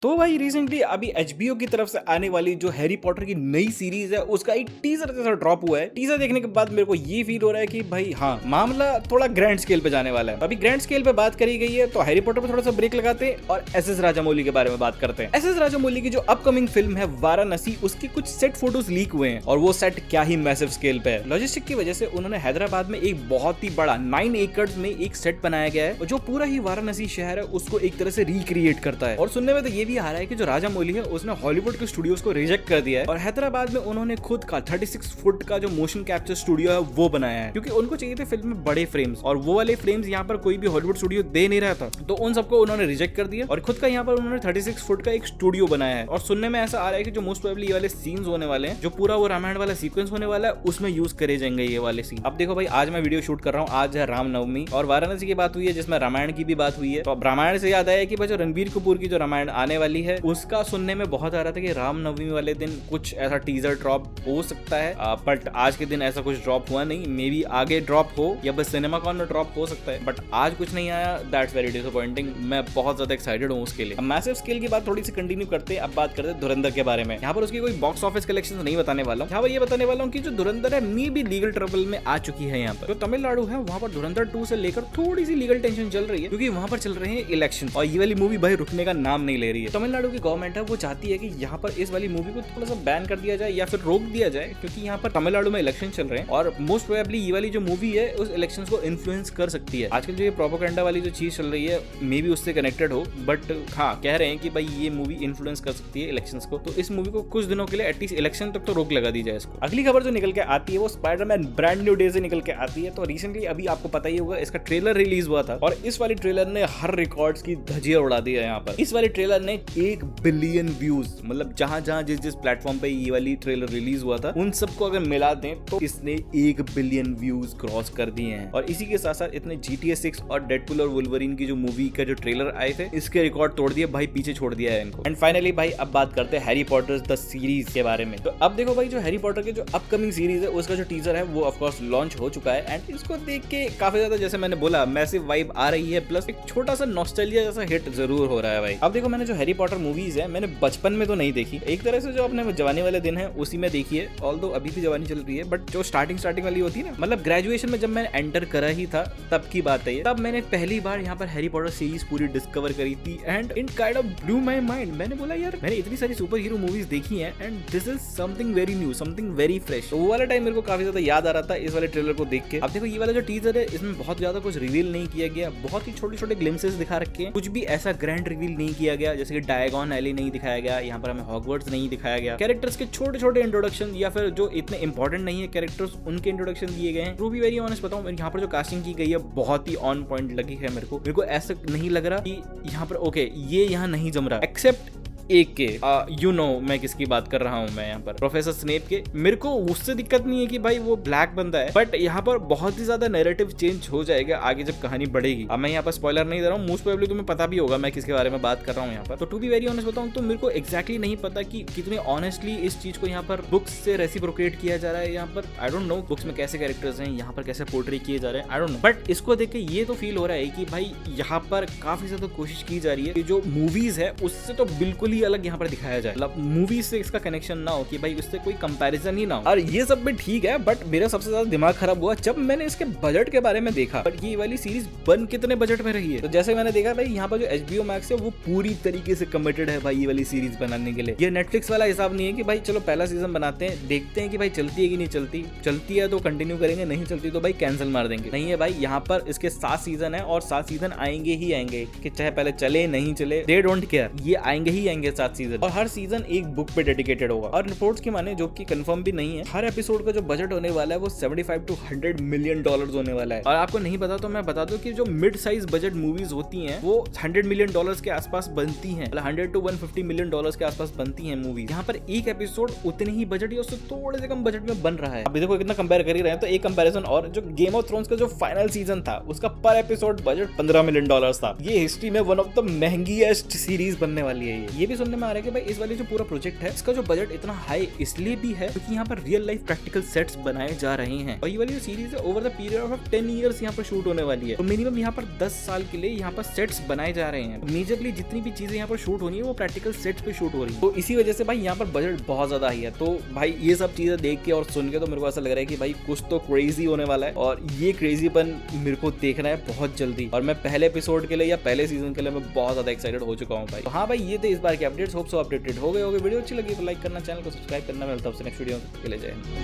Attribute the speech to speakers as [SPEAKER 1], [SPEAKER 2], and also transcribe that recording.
[SPEAKER 1] तो भाई रिसेंटली अभी एचबीओ की तरफ से आने वाली जो हैरी पॉटर की नई सीरीज है उसका एक टीजर जैसा ड्रॉप हुआ है। टीजर देखने के बाद मेरे को ये फील हो रहा है कि भाई हाँ, मामला थोड़ा ग्रैंड स्केल पे जाने वाला है। अभी ग्रैंड स्केल पे बात करी गई है तो हैरी पॉटर पे थोड़ा सा ब्रेक लगाते हैं और एसएस राजामौली के बारे में बात करते हैं। एसएस राजामौली की जो अपकमिंग फिल्म है वाराणसी, उसके कुछ सेट फोटोज लीक हुए हैं और वो सेट क्या ही मैसिव स्केल पे है। लॉजिस्टिक की वजह से उन्होंने हैदराबाद में एक बहुत ही बड़ा 9 एकड़ में एक सेट बनाया गया है जो पूरा ही वाराणसी शहर है उसको एक तरह से रिक्रिएट करता है। और सुनने में तो ये भी आ रहा है कि जो राजामौली है उसने हॉलीवुड के स्टूडियोज को रिजेक्ट कर दिया है और हैदराबाद में उन्होंने खुद का 36 फुट का जो मोशन कैप्चर स्टूडियो है वो बनाया है, क्योंकि उनको चाहिए थे फिल्म में बड़े फ्रेम्स और वो वाले फ्रेम्स यहाँ पर कोई भी हॉलीवुड स्टूडियो दे नहीं रहा था, तो उन सबको उन्होंने रिजेक्ट कर दिया और खुद का यहाँ पर उन्होंने 36 फुट का एक स्टूडियो बनाया है। और सुनने में ऐसा आ रहा है कि जो मोस्ट प्रोबेबली ये वाले सीन्स होने वाले हैं, जो पूरा वो रामायण वाला सीक्वेंस होने वाला है, उसमें यूज करे जाएंगे ये वाले सीन। अब देखो भाई, आज मैं वीडियो शूट कर रहा हूँ, आज है रामनवमी और वाराणसी की बात हुई है जिसमें रामायण की भी बात हुई है। तो अब रामायण से याद आया कि भाई जो रणबीर कपूर की जो रामायण आने वाली है उसका सुनने में बहुत आ रहा था कि रामनवमी वाले दिन कुछ ऐसा टीजर ड्रॉप हो सकता है, बट आज के दिन ऐसा कुछ ड्रॉप हुआ नहीं। मे बी आगे ड्रॉप हो या बस सिनेमाकॉन में ड्रॉप हो सकता है, बट आज कुछ नहीं आया। That's very disappointing. मैं बहुत ज्यादा एक्साइटेड हूँ उसके लिए। अब मैसिव स्केल की बात थोड़ी सी कंटिन्यू करते हैं। अब बात करते हैं धुरंधर के बारे में। यहाँ पर उसकी कोई बॉक्स ऑफिस कलेक्शन नहीं बताने वाला हूँ, यहाँ पर ये बताने वाला हूँ कि जो धुरंधर है मे बी लीगल ट्रबल में आ चुकी है। यहाँ पर जो तमिलनाडु है वहाँ पर धुरंधर 2 से लेकर थोड़ी सी लीगल टेंशन चल रही है, क्योंकि वहाँ पर चल रहे हैं इलेक्शन और ये वाली मूवी भाई रुकने का नाम नहीं ले रही है। तमिलनाडु की गवर्नमेंट है वो चाहती है कि यहाँ पर इस वाली मूवी को थोड़ा सा बैन कर दिया जाए या फिर रोक दिया जाए, क्योंकि यहाँ पर तमिलनाडु में इलेक्शन चल रहे हैं और मोस्ट प्रोबेबली ये वाली जो मूवी है उस इलेक्शंस को इन्फ्लुएंस कर सकती है। आजकल जो ये प्रोपेगेंडा वाली जो चीज चल रही है मे बी उससे कनेक्टेड हो, बट हाँ कह रहे हैं कि भाई ये मूवी इन्फ्लुएंस कर सकती है इलेक्शंस को, तो इस मूवी को कुछ दिनों के लिए एटलीस्ट इलेक्शन तक तो रोक लगा दी जाए इसको। अगली खबर जो निकल के आती है वो स्पाइडरमैन ब्रांड न्यू डे से निकल के आती है। तो रिसेंटली अभी आपको पता ही होगा इसका ट्रेलर रिलीज हुआ था और इस वाली ट्रेलर ने हर रिकॉर्ड्स की धज्जियां उड़ा दी है। यहाँ पर इस वाली ट्रेलर ने 1 बिलियन व्यूज, मतलब जहां जहां जिस प्लेटफॉर्म पे ये वाली ट्रेलर रिलीज हुआ था उन सबको अगर मिला दें तो इसने 1 बिलियन व्यूज क्रॉस कर दिए हैं। और इसी के साथ साथ इतने GTA 6 और डेडपुल और वुल्वरीन की जो मूवी का जो ट्रेलर आए थे इसके रिकॉर्ड तोड़ दिए भाई, पीछे छोड़ दिया है इनको। एंड फाइनली भाई अब बात करते हैं हैरी पॉटर द सीरीज के बारे में। तो अब देखो भाई, जो हैरी पॉटर के जो अपकमिंग सीरीज है उसका जो टीजर है वो ऑफ कोर्स लॉन्च हो चुका है एंड इसको देख के काफी ज्यादा, जैसे मैंने बोला, मैसिव वाइब आ रही है, प्लस एक छोटा सा नॉस्टैल्जिया जैसा हिट जरूर हो रहा है भाई। अब देखो, मैंने जो हैरी पॉटर मूवीज है मैंने बचपन में तो नहीं देखी, एक तरह से जो अपने जवानी वाले दिन है उसी में देखी है, ऑल्दो अभी भी जवानी चल रही है, बट जो स्टार्टिंग वाली होती है ना, मतलब ग्रेजुएशन में जब मैंने एंटर करा ही था तब की बात है, तब मैंने पहली बार यहाँ पर हैरी पॉटर सीरीज पूरी डिस्कवर करी थी and it kind of blue my mind. मैंने बोला यार, मैंने इतनी सारी सुपर हीरो मूवीज देखी हैं and this is something very new, something very fresh. तो वो वाला टाइम मेरे को काफी ज्यादा याद आ रहा था इस वाले ट्रेलर को देख के। अब देखो, ये वाला जो टीजर है इसमें बहुत ज्यादा कुछ रिवील नहीं किया गया, बहुत ही छोटे छोटे ग्लिम्सेस दिखा रखे हैं, कुछ भी ऐसा ग्रैंड रिवील नहीं किया गया, जैसे कि डायगॉन एली नहीं दिखाया गया, यहाँ पर हमें हॉगवर्ट्स नहीं दिखाया गया, कैरेक्टर्स के छोटे छोटे इंट्रोडक्शन या फिर जो इतने इंपॉर्टेंट नहीं है कैरेक्टर्स उनके इंट्रोडक्शन दिए गए हैं। टू बी वेरी ऑनेस्ट बताऊं, यहाँ पर जो कास्टिंग की गई है बहुत ही ऑन पॉइंट लगी है मेरे को ऐसा नहीं लग रहा कि यहाँ पर ओके ये यहाँ नहीं जम रहा, एक्सेप्ट एक के यू नो मैं किसकी बात कर रहा हूँ, मैं यहाँ पर प्रोफेसर स्नेप के। मेरे को उससे दिक्कत नहीं है कि भाई वो ब्लैक बंदा है, बट यहाँ पर बहुत ही ज्यादा नैरेटिव चेंज हो जाएगा आगे जब कहानी बढ़ेगी। अब मैं यहाँ पर स्पॉइलर नहीं दे रहा हूँ, मोस्ट प्रोबेबली तुम्हें पता भी होगा मैं किसके बारे में बात कर रहा हूँ यहाँ पर। तो टू बी वेरी ऑनेस्ट बताऊँ तो मेरे को एक्जैक्टली नहीं पता कि कितने ऑनेस्टली इस चीज को यहाँ पर बुक्स से रेसिप्रोकेट किया जा रहा है। यहाँ पर आई डोंट नो बुक्स में कैसे कैरेक्टर्स हैं, यहाँ पर कैसे पोर्ट्रे किए जा रहे हैं, आई डोंट नो, बट इसको देख के ये तो फील हो रहा है कि भाई यहाँ पर काफी ज्यादा कोशिश की जा रही है कि जो मूवीज है उससे तो बिल्कुल ही अलग यहाँ पर दिखाया जाए, मतलब मूवी से इसका कनेक्शन ना हो, कि भाई उससे कोई कंपैरिजन ही ना हो। और ये सब भी ठीक है, बट मेरा सबसे ज्यादा दिमाग खराब हुआ जब मैंने इसके बजट के बारे में देखा। बट ये वाली सीरीज बन कितने बजट में रही है, तो जैसे मैंने देखा भाई यहाँ पर जो HBO Max है वो पूरी तरीके से कमिटेड है भाई ये वाली सीरीज बनाने के लिए। ये नेटफ्लिक्स वाला हिसाब नहीं है कि भाई चलो पहला सीजन बनाते हैं, देखते हैं कि भाई चलती है कि नहीं चलती, चलती है तो कंटिन्यू करेंगे, नहीं चलती तो भाई कैंसिल मार देंगे। नहीं है भाई, यहाँ पर इसके 7 सीजन है और 7 सीजन आएंगे ही आएंगे, कि चाहे पहले चले नहीं चले, दे डोंट केयर, ये आएंगे ही आएंगे 7 सीजन, और हर सीजन एक बुक पे डेडिकेटेड होगा। और रिपोर्ट्स की माने, जो कि कंफर्म भी नहीं है, हर एपिसोड का जो बजट होने वाला है वो 75 to 100 मिलियन डॉलर्स होने वाला है। और आपको नहीं पता तो मैं बता दूं कि जो मिड साइज बजट मूवीज होती हैं वो 100 मिलियन डॉलर्स के आसपास बनती हैं, मतलब 100 to 150 मिलियन डॉलर्स के आसपास बनती हैं मूवीज। यहाँ पर एक एपिसोड उतने ही बजट या उससे थोड़े से कम बजट में बन रहा है। अभी देखो कितना कंपेयर कर ही रहे हैं, तो एक कंपैरिजन और, जो गेम ऑफ थ्रोन्स का जो फाइनल सीजन था उसका पर एपिसोड बजट $15 मिलियन था। ये हिस्ट्री में वन ऑफ द महंगीएस्ट सीरीज बनने वाली है। ये भी भी सुनने में आ रहा है कि भाई इस वाले जो पूरा प्रोजेक्ट है इसका जो बजट इतना हाई इसलिए भी है क्योंकि यहाँ पर रियल लाइफ प्रैक्टिकल सेट्स बनाए जा रहे हैं और ये वाली जो सीरीज है over the period of 10 years यहाँ पर शूट होने वाली है। तो मिनिमम यहाँ पर 10 साल के लिए यहाँ पर सेट्स बनाए जा रहे हैं। मेजरली जितनी भी चीजें यहाँ पर शूट होनी है वो प्रैक्टिकल सेट्स पे शूट हो रही है। तो इसी वजह से भाई यहाँ पर बजट बहुत ज्यादा हाई है। तो भाई ये सब चीजें देख के और सुन के तो मेरे को ऐसा लग रहा है कि भाई कुछ तो क्रेजी होने वाला है और ये क्रेजीपन मेरे को देखना है बहुत जल्दी। और मैं पहले एपिसोड के लिए या पहले सीजन के लिए मैं बहुत ज्यादा एक्साइटेड हो चुका हूँ भाई। तो हाँ भाई ये थे इस बार के अपडेट्स। होप सो अपडेटेड हो गए। वीडियो अच्छी लगी तो लाइक करना, चैनल को सब्सक्राइब करना। मिलता हूं नेक्स्ट वीडियो के लिए। जय हिंद।